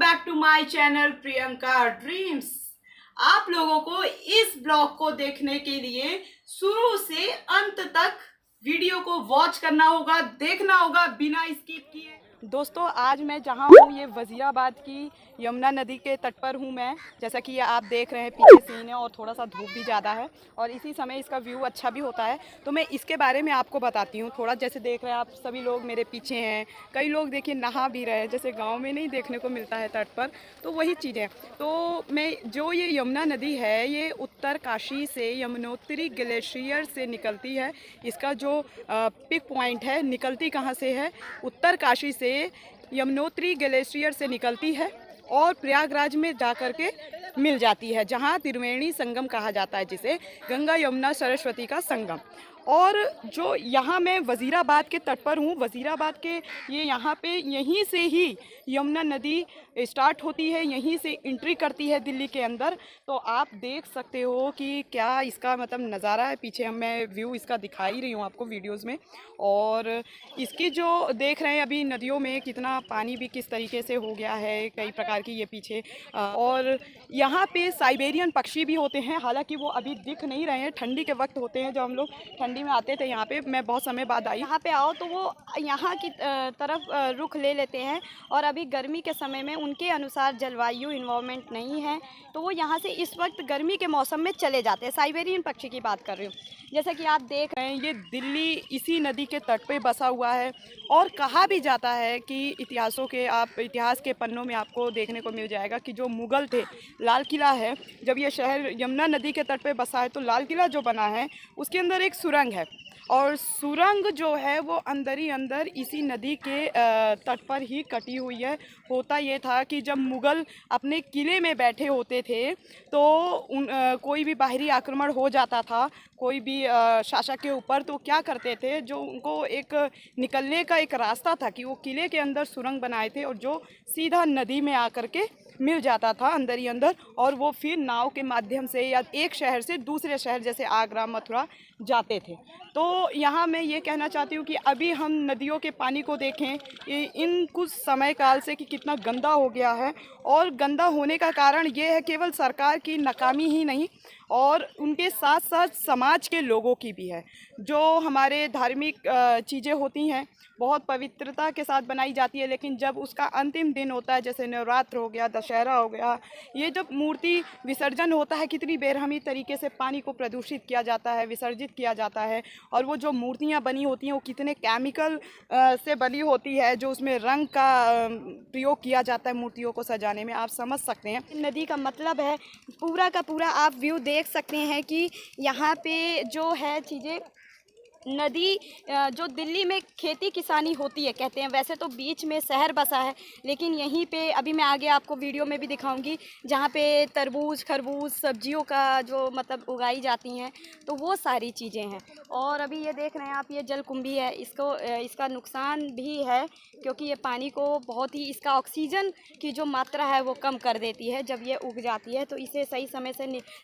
Back to my channel Priyanka dreams. आप लोगों को इस ब्लॉग को देखने के लिए शुरू से अंत तक वीडियो को वॉच करना होगा, देखना होगा बिना स्किप किए। दोस्तों, आज मैं जहां हूं ये वजीराबाद की यमुना नदी के तट पर हूं मैं। जैसा कि ये आप देख रहे हैं पीछे सीन है और थोड़ा सा धूप भी ज़्यादा है और इसी समय इसका व्यू अच्छा भी होता है। तो मैं इसके बारे में आपको बताती हूँ थोड़ा। जैसे देख रहे हैं आप सभी लोग मेरे पीछे हैं, कई लोग देखिए नहा भी रहे हैं, जैसे गाँव में नहीं देखने को मिलता है तट पर, तो वही चीज़ें। तो मैं जो ये यमुना नदी है ये उत्तरकाशी से यमुनोत्री ग्लेशियर से निकलती है। इसका जो पिक पॉइंट है, निकलती कहाँ से है, उत्तरकाशी से यमुनोत्री ग्लेशियर से निकलती है और प्रयागराज में जाकर के मिल जाती है, जहाँ त्रिवेणी संगम कहा जाता है, जिसे गंगा यमुना सरस्वती का संगम। और जो यहाँ मैं वज़ीराबाद के तट पर हूँ, वज़ीराबाद के ये यहाँ पे यहीं से ही यमुना नदी स्टार्ट होती है, यहीं से एंट्री करती है दिल्ली के अंदर। तो आप देख सकते हो कि क्या इसका मतलब नज़ारा है। पीछे मैं व्यू इसका दिखा ही रही हूँ आपको वीडियोज़ में। और इसकी जो देख रहे हैं अभी नदियों में कितना पानी भी किस तरीके से हो गया है, कई प्रकार की ये पीछे। और यहाँ पे साइबेरियन पक्षी भी होते हैं, हालांकि वो अभी दिख नहीं रहे हैं, ठंडी के वक्त होते हैं। जब हम लोग ठंडी में आते थे यहाँ पे, मैं बहुत समय बाद आई यहाँ पे, आओ तो वो यहाँ की तरफ रुख ले लेते हैं। और अभी गर्मी के समय में उनके अनुसार जलवायु इन्वायरमेंट नहीं है, तो वो यहाँ से इस वक्त गर्मी के मौसम में चले जाते हैं। साइबेरियन पक्षी की बात कर रही हूँ। जैसा कि आप देख रहे हैं ये दिल्ली इसी नदी के तट पे बसा हुआ है। और कहा भी जाता है कि इतिहास के पन्नों में आपको देखने को मिल जाएगा कि जो मुग़ल थे, लाल किला है, जब ये शहर यमुना नदी के तट पे बसा है तो लाल किला जो बना है उसके अंदर एक सुरंग है। और सुरंग जो है वो अंदर ही अंदर इसी नदी के तट पर ही कटी हुई है। होता ये था कि जब मुग़ल अपने किले में बैठे होते थे तो कोई भी बाहरी आक्रमण हो जाता था, कोई भी शासक के ऊपर, तो क्या करते थे, जो उनको एक निकलने का एक रास्ता था कि वो किले के अंदर सुरंग बनाए थे और जो सीधा नदी में आकर के मिल जाता था अंदर ही अंदर। और वो फिर नाव के माध्यम से या एक शहर से दूसरे शहर जैसे आगरा, मथुरा जाते थे। तो यहाँ मैं ये कहना चाहती हूँ कि अभी हम नदियों के पानी को देखें इन कुछ समय काल से कि कितना गंदा हो गया है। और गंदा होने का कारण ये है केवल सरकार की नाकामी ही नहीं, और उनके साथ साथ समाज के लोगों की भी है। जो हमारे धार्मिक चीज़ें होती हैं बहुत पवित्रता के साथ बनाई जाती है, लेकिन जब उसका अंतिम दिन होता है, जैसे नवरात्र हो गया, दशहरा हो गया, ये जब मूर्ति विसर्जन होता है, कितनी बेरहमी तरीके से पानी को प्रदूषित किया जाता है, विसर्जित किया जाता है। और वो जो मूर्तियाँ बनी होती हैं वो कितने केमिकल से बनी होती है, जो उसमें रंग का प्रयोग किया जाता है मूर्तियों को सजाने में, आप समझ सकते हैं। नदी का मतलब है पूरा का पूरा आप व्यू देख सकते हैं कि यहाँ पे जो है चीज़ें, नदी जो दिल्ली में खेती किसानी होती है कहते हैं, वैसे तो बीच में शहर बसा है, लेकिन यहीं पे अभी मैं आगे आपको वीडियो में भी दिखाऊंगी जहाँ पे तरबूज, खरबूज, सब्जियों का जो मतलब उगाई जाती हैं, तो वो सारी चीज़ें हैं। और अभी ये देख रहे हैं आप, ये जलकुंभी है, इसका नुकसान भी है क्योंकि ये पानी को बहुत ही, इसका ऑक्सीजन की जो मात्रा है वो कम कर देती है जब ये उग जाती है। तो इसे सही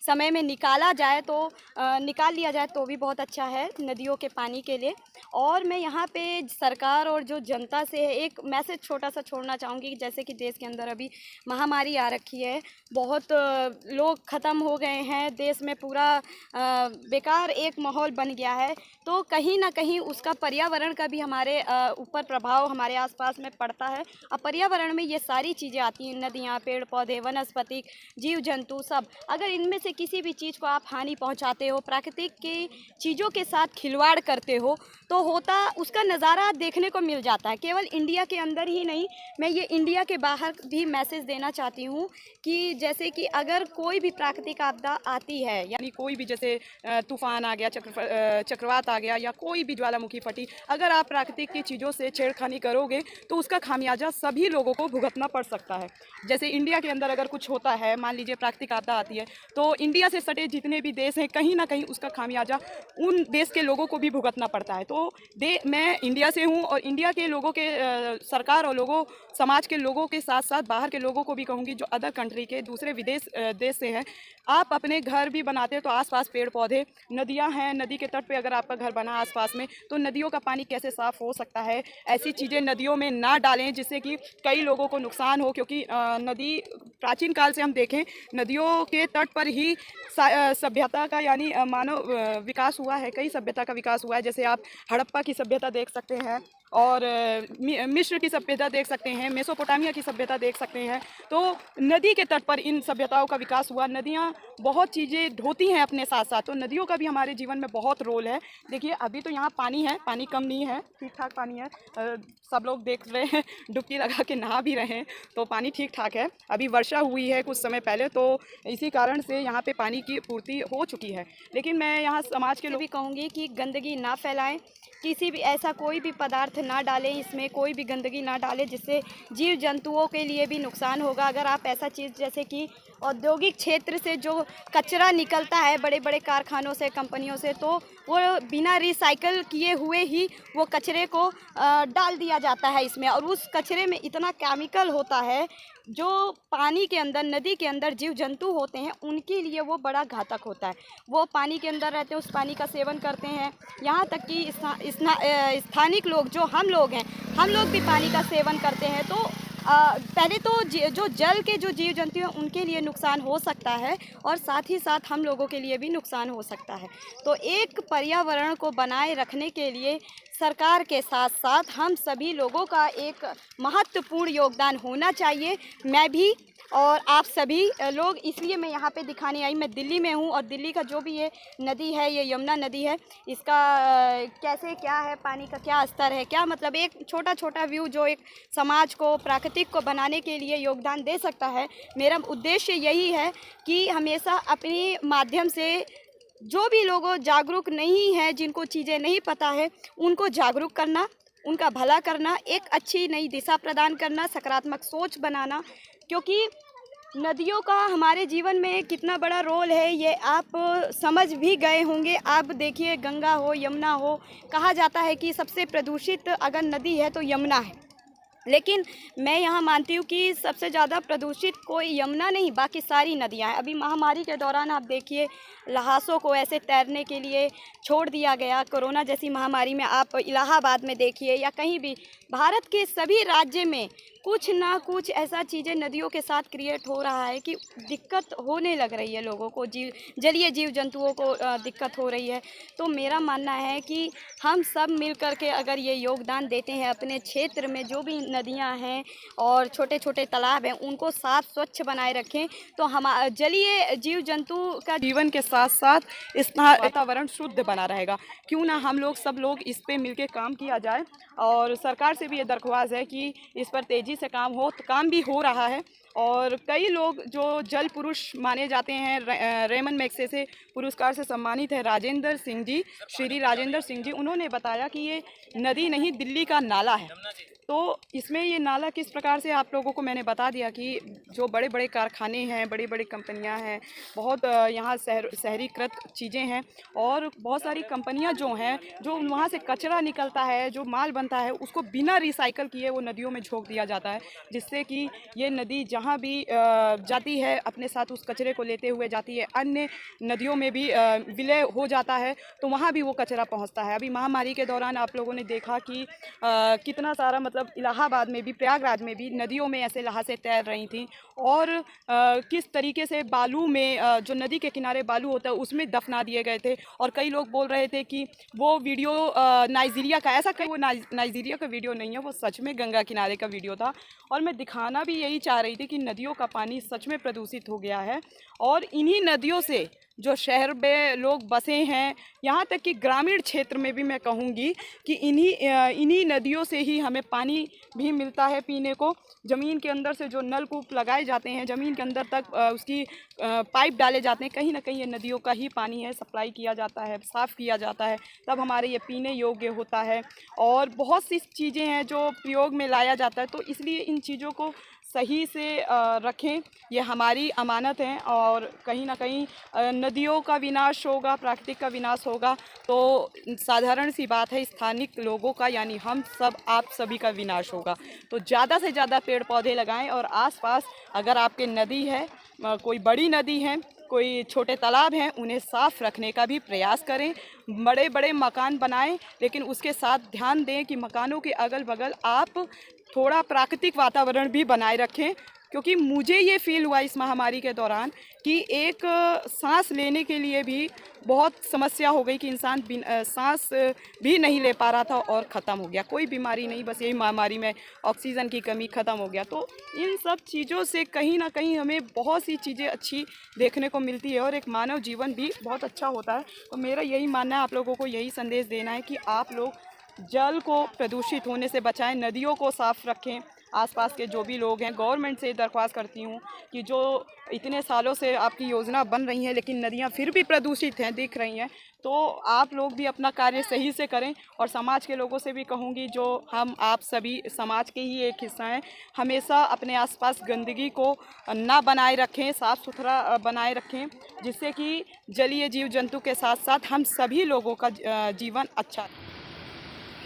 समय में निकाला जाए तो निकाल लिया जाए तो भी बहुत अच्छा है नदियों के पानी के लिए। और मैं यहाँ पे सरकार और जो जनता से एक मैसेज छोटा सा छोड़ना चाहूँगी कि जैसे कि देश के अंदर अभी महामारी आ रखी है, बहुत लोग ख़त्म हो गए हैं, देश में पूरा बेकार एक माहौल बन गया है, तो कहीं ना कहीं उसका पर्यावरण का भी हमारे ऊपर प्रभाव हमारे आसपास में पड़ता है। अब पर्यावरण में ये सारी चीज़ें आती हैं, नदियाँ, पेड़ पौधे, वनस्पति, जीव जंतु सब, अगर इनमें से किसी भी चीज़ को आप हानि पहुँचाते हो, प्राकृतिक की चीज़ों के साथ खिलवाड़ करते हो, तो होता उसका नज़ारा देखने को मिल जाता है। केवल इंडिया के अंदर ही नहीं, मैं ये इंडिया के बाहर भी मैसेज देना चाहती हूँ कि जैसे कि अगर कोई भी प्राकृतिक आपदा आती है, यानी कोई भी जैसे तूफान आ गया, चक्रवात आ गया, या कोई भी ज्वालामुखी फटी, अगर आप प्राकृतिक की चीज़ों से छेड़खानी करोगे तो उसका खामियाजा सभी लोगों को भुगतना पड़ सकता है। जैसे इंडिया के अंदर अगर कुछ होता है, मान लीजिए प्राकृतिक आपदा आती है, तो इंडिया से सटे जितने भी देश हैं कहीं ना कहीं उसका खामियाजा उन देश के लोगों को भी भुगतना पड़ता है। तो मैं इंडिया से हूँ और इंडिया के लोगों के सरकार और लोगों समाज के लोगों के साथ साथ बाहर के लोगों को भी कहूँगी जो अदर कंट्री के दूसरे देश से हैं, आप अपने घर भी बनाते हैं तो आसपास पेड़ पौधे, नदियाँ हैं, नदी के तट पे अगर आपका घर बना आसपास में तो नदियों का पानी कैसे साफ़ हो सकता है। ऐसी चीज़ें नदियों में ना डालें जिससे कि कई लोगों को नुकसान हो, क्योंकि नदी प्राचीन काल से हम देखें नदियों के तट पर ही सभ्यता का यानी मानव विकास हुआ है, कई सभ्यता का विकास हुआ है। जैसे आप हड़प्पा की सभ्यता देख सकते हैं और मिस्र की सभ्यता देख सकते हैं, मेसोपोटामिया की सभ्यता देख सकते हैं। तो नदी के तट पर इन सभ्यताओं का विकास हुआ। नदियाँ बहुत चीज़ें ढोती हैं अपने साथ साथ, तो नदियों का भी हमारे जीवन में बहुत रोल है। देखिए अभी तो यहाँ पानी है, पानी कम नहीं है, ठीक ठाक पानी है। सब लोग देख रहे हैं, डुबकी लगा के नहा भी रहे हैं, तो पानी ठीक ठाक है। अभी वर्षा हुई है कुछ समय पहले, तो इसी कारण से यहाँ पे पानी की पूर्ति हो चुकी है। लेकिन मैं यहाँ समाज के लोग भी कहूँगी कि गंदगी ना फैलाएं, किसी भी ऐसा कोई भी पदार्थ ना डालें, इसमें कोई भी गंदगी ना डालें जिससे जीव जंतुओं के लिए भी नुकसान होगा। अगर आप ऐसा चीज़ जैसे कि औद्योगिक क्षेत्र से जो कचरा निकलता है बड़े बड़े कारखानों से, कंपनियों से, तो वो बिना रिसाइकल किए हुए ही वो कचरे को डाल दिया जाता है इसमें, और उस कचरे में इतना केमिकल होता है जो पानी के अंदर, नदी के अंदर जीव जंतु होते हैं उनके लिए वो बड़ा घातक होता है। वो पानी के अंदर रहते हैं, उस पानी का सेवन करते हैं। यहाँ तक कि स्थानिक लोग जो हम लोग हैं, हम लोग भी पानी का सेवन करते हैं। तो पहले तो जो जल के जो जीव जंतु हैं उनके लिए नुकसान हो सकता है, और साथ ही साथ हम लोगों के लिए भी नुकसान हो सकता है। तो एक पर्यावरण को बनाए रखने के लिए सरकार के साथ साथ हम सभी लोगों का एक महत्वपूर्ण योगदान होना चाहिए। मैं भी और आप सभी लोग, इसलिए मैं यहाँ पे दिखाने आई। मैं दिल्ली में हूँ और दिल्ली का जो भी ये नदी है, ये यमुना नदी है, इसका कैसे क्या है, पानी का क्या स्तर है, क्या मतलब एक छोटा छोटा व्यू जो एक समाज को, प्राकृतिक को बनाने के लिए योगदान दे सकता है। मेरा उद्देश्य यही है कि हमेशा अपने माध्यम से जो भी लोग जागरूक नहीं हैं, जिनको चीज़ें नहीं पता है, उनको जागरूक करना, उनका भला करना, एक अच्छी नई दिशा प्रदान करना, सकारात्मक सोच बनाना। क्योंकि नदियों का हमारे जीवन में कितना बड़ा रोल है ये आप समझ भी गए होंगे। आप देखिए, गंगा हो, यमुना हो, कहा जाता है कि सबसे प्रदूषित अगर नदी है तो यमुना है, लेकिन मैं यहाँ मानती हूँ कि सबसे ज़्यादा प्रदूषित कोई यमुना नहीं, बाकी सारी नदियाँ हैं। अभी महामारी के दौरान आप देखिए, लहासों को ऐसे तैरने के लिए छोड़ दिया गया। कोरोना जैसी महामारी में आप इलाहाबाद में देखिए या कहीं भी भारत के सभी राज्य में कुछ ना कुछ ऐसा चीज़ें नदियों के साथ क्रिएट हो रहा है कि दिक्कत होने लग रही है लोगों को, जलीय जीव जंतुओं को दिक्कत हो रही है। तो मेरा मानना है कि हम सब मिल कर के अगर ये योगदान देते हैं, अपने क्षेत्र में जो भी नदियां हैं और छोटे छोटे तालाब हैं उनको साफ स्वच्छ बनाए रखें, तो हम जलीय जीव जंतु का जीवन के साथ साथ इस वातावरण शुद्ध बना रहेगा। क्यों ना हम लोग सब लोग इस पे मिलके काम किया जाए, और सरकार से भी ये दरख्वास्त है कि इस पर तेज़ी से काम हो। तो काम भी हो रहा है, और कई लोग जो जल पुरुष माने जाते हैं, रेमन मैग्सेसे पुरस्कार से सम्मानित है राजेंद्र सिंह जी, श्री राजेंद्र सिंह जी, उन्होंने बताया कि ये नदी नहीं दिल्ली का नाला है। तो इसमें ये नाला किस प्रकार से, आप लोगों को मैंने बता दिया कि जो बड़े बड़े कारखाने हैं, बड़ी बड़ी कंपनियां हैं, बहुत यहाँ शहरीकृत चीज़ें हैं, और बहुत सारी कंपनियां जो हैं, जो वहाँ से कचरा निकलता है, जो माल बनता है, उसको बिना रिसाइकल किए वो नदियों में झोंक दिया जाता है, जिससे कि ये नदी जहाँ भी जाती है अपने साथ उस कचरे को लेते हुए जाती है, अन्य नदियों में भी विलय हो जाता है, तो वहाँ भी वो कचरा पहुँचता है। अभी महामारी के दौरान आप लोगों ने देखा कि कितना सारा, मतलब इलाहाबाद में भी, प्रयागराज में भी नदियों में ऐसे लहासें तैर रही थी, और किस तरीके से बालू में, जो नदी के किनारे बालू होता है उसमें दफना दिए गए थे। और कई लोग बोल रहे थे कि वो वीडियो नाइजीरिया का, ऐसा कहीं वो नाइजीरिया का वीडियो नहीं है, वो सच में गंगा किनारे का वीडियो था। और मैं दिखाना भी यही चाह रही थी कि नदियों का पानी सच में प्रदूषित हो गया है, और इन्हीं नदियों से जो शहर में लोग बसे हैं, यहाँ तक कि ग्रामीण क्षेत्र में भी मैं कहूँगी कि इन्हीं नदियों से ही हमें पानी भी मिलता है पीने को। ज़मीन के अंदर से जो नलकूप लगाए जाते हैं, ज़मीन के अंदर तक उसकी पाइप डाले जाते हैं, कहीं ना कहीं ये नदियों का ही पानी है, सप्लाई किया जाता है, साफ़ किया जाता है, तब हमारे ये पीने योग्य होता है। और बहुत सी चीज़ें हैं जो प्रयोग में लाया जाता है, तो इसलिए इन चीज़ों को सही से रखें, ये हमारी अमानत है। और कहीं ना कहीं नदियों का विनाश होगा, प्राकृतिक का विनाश होगा तो साधारण सी बात है स्थानिक लोगों का यानी हम सब आप सभी का विनाश होगा। तो ज़्यादा से ज़्यादा पेड़ पौधे लगाएं और आसपास अगर आपके नदी है, कोई बड़ी नदी है, कोई छोटे तालाब हैं, उन्हें साफ़ रखने का भी प्रयास करें। बड़े बड़े मकान बनाएं, लेकिन उसके साथ ध्यान दें कि मकानों के अगल बगल आप थोड़ा प्राकृतिक वातावरण भी बनाए रखें। क्योंकि मुझे ये फ़ील हुआ इस महामारी के दौरान कि एक सांस लेने के लिए भी बहुत समस्या हो गई कि इंसान सांस भी नहीं ले पा रहा था और ख़त्म हो गया। कोई बीमारी नहीं, बस यही महामारी में ऑक्सीजन की कमी ख़त्म हो गया। तो इन सब चीज़ों से कहीं ना कहीं हमें बहुत सी चीज़ें अच्छी देखने को मिलती है और एक मानव जीवन भी बहुत अच्छा होता है। तो मेरा यही मानना है, आप लोगों को यही संदेश देना है कि आप लोग जल को प्रदूषित होने से बचाएं, नदियों को साफ़ रखें। आसपास के जो भी लोग हैं, गवर्नमेंट से दरख्वास्त करती हूँ कि जो इतने सालों से आपकी योजना बन रही है लेकिन नदियाँ फिर भी प्रदूषित हैं, दिख रही हैं, तो आप लोग भी अपना कार्य सही से करें। और समाज के लोगों से भी कहूँगी, जो हम आप सभी समाज के ही एक हिस्सा हैं, हमेशा अपने आसपास गंदगी को ना बनाए रखें, साफ़ सुथरा बनाए रखें, जिससे कि जलीय जीव जंतु के साथ साथ हम सभी लोगों का जीवन अच्छा।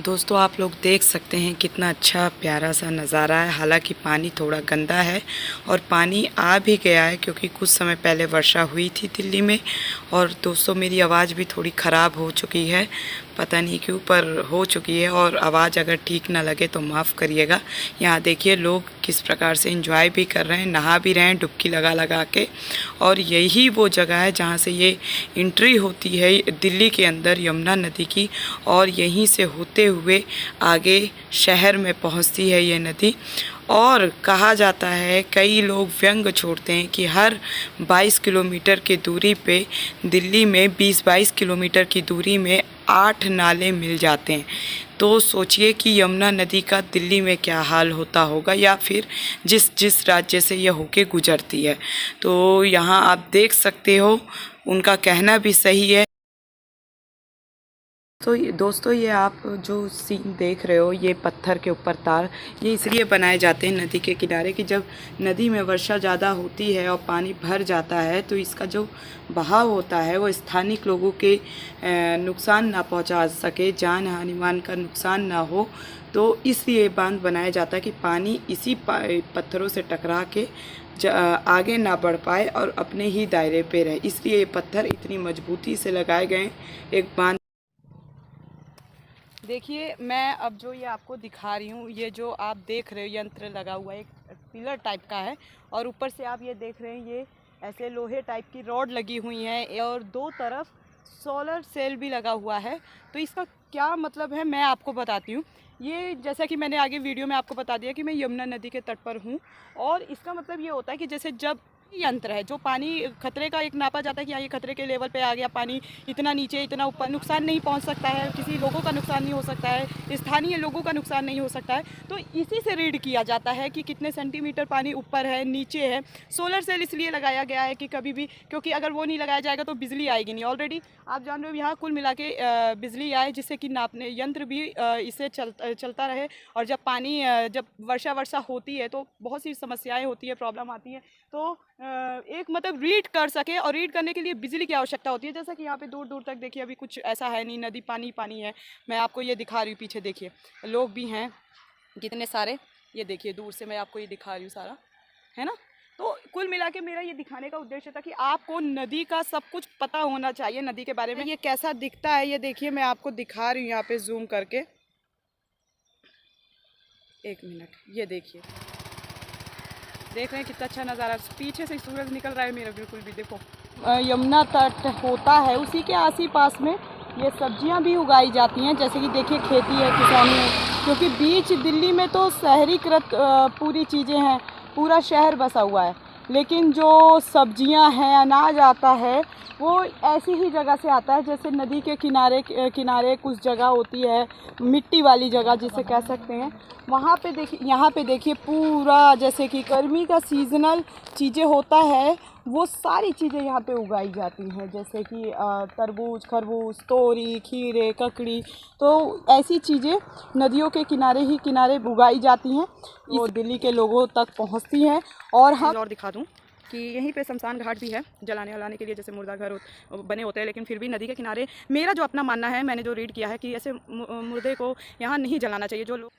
दोस्तों आप लोग देख सकते हैं कितना अच्छा प्यारा सा नज़ारा है। हालांकि पानी थोड़ा गंदा है और पानी आ भी गया है क्योंकि कुछ समय पहले वर्षा हुई थी दिल्ली में। और दोस्तों मेरी आवाज़ भी थोड़ी ख़राब हो चुकी है, पता नहीं क्यों पर हो चुकी है, और आवाज़ अगर ठीक ना लगे तो माफ़ करिएगा। यहाँ देखिए लोग किस प्रकार से एंजॉय भी कर रहे हैं, नहा भी रहे हैं डुबकी लगा लगा के। और यही वो जगह है जहाँ से ये एंट्री होती है दिल्ली के अंदर यमुना नदी की, और यहीं से होते हुए आगे शहर में पहुँचती है ये नदी। और कहा जाता है, कई लोग व्यंग छोड़ते हैं कि हर 22 किलोमीटर की दूरी पे दिल्ली में 20-22 किलोमीटर की दूरी में 8 नाले मिल जाते हैं। तो सोचिए कि यमुना नदी का दिल्ली में क्या हाल होता होगा, या फिर जिस राज्य से यह होके गुजरती है। तो यहाँ आप देख सकते हो, उनका कहना भी सही है। तो दोस्तों ये आप जो सीन देख रहे हो, ये पत्थर के ऊपर तार, ये इसलिए बनाए जाते हैं नदी के किनारे कि जब नदी में वर्षा ज़्यादा होती है और पानी भर जाता है तो इसका जो बहाव होता है वो स्थानिक लोगों के नुकसान ना पहुंचा सके, जान हानि मान का नुकसान ना हो। तो इसलिए बांध बनाया जाता है कि पानी इसी पत्थरों से टकरा के आगे ना बढ़ पाए और अपने ही दायरे पे रहे। इसलिए ये पत्थर इतनी मजबूती से लगाए गए एक बांध। देखिए मैं अब जो ये आपको दिखा रही हूँ, ये जो आप देख रहे हो यंत्र लगा हुआ है, एक पिलर टाइप का है, और ऊपर से आप ये देख रहे हैं ये ऐसे लोहे टाइप की रॉड लगी हुई हैं और दो तरफ सोलर सेल भी लगा हुआ है। तो इसका क्या मतलब है मैं आपको बताती हूँ। ये जैसा कि मैंने आगे वीडियो में आपको बता दिया कि मैं यमुना नदी के तट पर हूँ, और इसका मतलब ये होता है कि जैसे जब यंत्र है जो पानी खतरे का एक नापा जाता है कि यहाँ ये खतरे के लेवल पे आ गया, पानी इतना नीचे इतना ऊपर, नुकसान नहीं पहुँच सकता है, किसी लोगों का नुकसान नहीं हो सकता है, स्थानीय लोगों का नुकसान नहीं हो सकता है। तो इसी से रीड किया जाता है कि कितने सेंटीमीटर पानी ऊपर है नीचे है। सोलर सेल इसलिए लगाया गया है कि कभी भी, क्योंकि अगर वो नहीं लगाया जाएगा तो बिजली आएगी नहीं। ऑलरेडी आप जान रहे हो यहाँ कुल मिला के बिजली आए, जिससे कि नापने यंत्र भी इससे चलता रहे। और जब पानी जब वर्षा होती है तो बहुत सी समस्याएँ होती है, प्रॉब्लम आती है, तो एक मतलब रीड कर सके, और रीड करने के लिए बिजली की आवश्यकता होती है। जैसा कि यहाँ पे दूर दूर तक देखिए अभी कुछ ऐसा है नहीं, नदी पानी है। मैं आपको ये दिखा रही हूँ, पीछे देखिए लोग भी हैं कितने सारे, ये देखिए दूर से मैं आपको ये दिखा रही हूँ सारा, है ना। तो कुल मिला के मेरा ये दिखाने का उद्देश्य था कि आपको नदी का सब कुछ पता होना चाहिए, नदी के बारे में। ये कैसा दिखता है ये देखिए, मैं आपको दिखा रही हूँ यहाँ पे जूम करके, एक मिनट, ये देखिए, देख रहे हैं कितना अच्छा नज़ारा। पीछे से सूरज निकल रहा है मेरा, बिल्कुल भी देखो। यमुना तट होता है, उसी के आस ही पास में ये सब्जियां भी उगाई जाती हैं, जैसे कि देखिए खेती है, किसानी है। क्योंकि बीच दिल्ली में तो शहरीकृत पूरी चीज़ें हैं, पूरा शहर बसा हुआ है, लेकिन जो सब्जियां हैं, अनाज आता है, वो ऐसी ही जगह से आता है जैसे नदी के किनारे कुछ जगह होती है, मिट्टी वाली जगह जिसे कह सकते हैं। वहाँ पे देखिए, यहाँ पे देखिए पूरा जैसे कि गर्मी का सीजनल चीज़ें होता है, वो सारी चीज़ें यहाँ पे उगाई जाती हैं, जैसे कि तरबूज, खरबूज, तोरी, खीरे, ककड़ी। तो ऐसी चीज़ें नदियों के किनारे ही किनारे उगाई जाती हैं और दिल्ली के लोगों तक पहुँचती हैं। और हम और दिखा दूँ कि यहीं पे शमशान घाट भी है जलाने वलाने के लिए, जैसे मुर्दा घर बने होते हैं, लेकिन फिर भी नदी के किनारे मेरा जो अपना मानना है, मैंने जो रीड किया है कि ऐसे मुर्दे को यहाँ नहीं जलाना चाहिए। जो लोग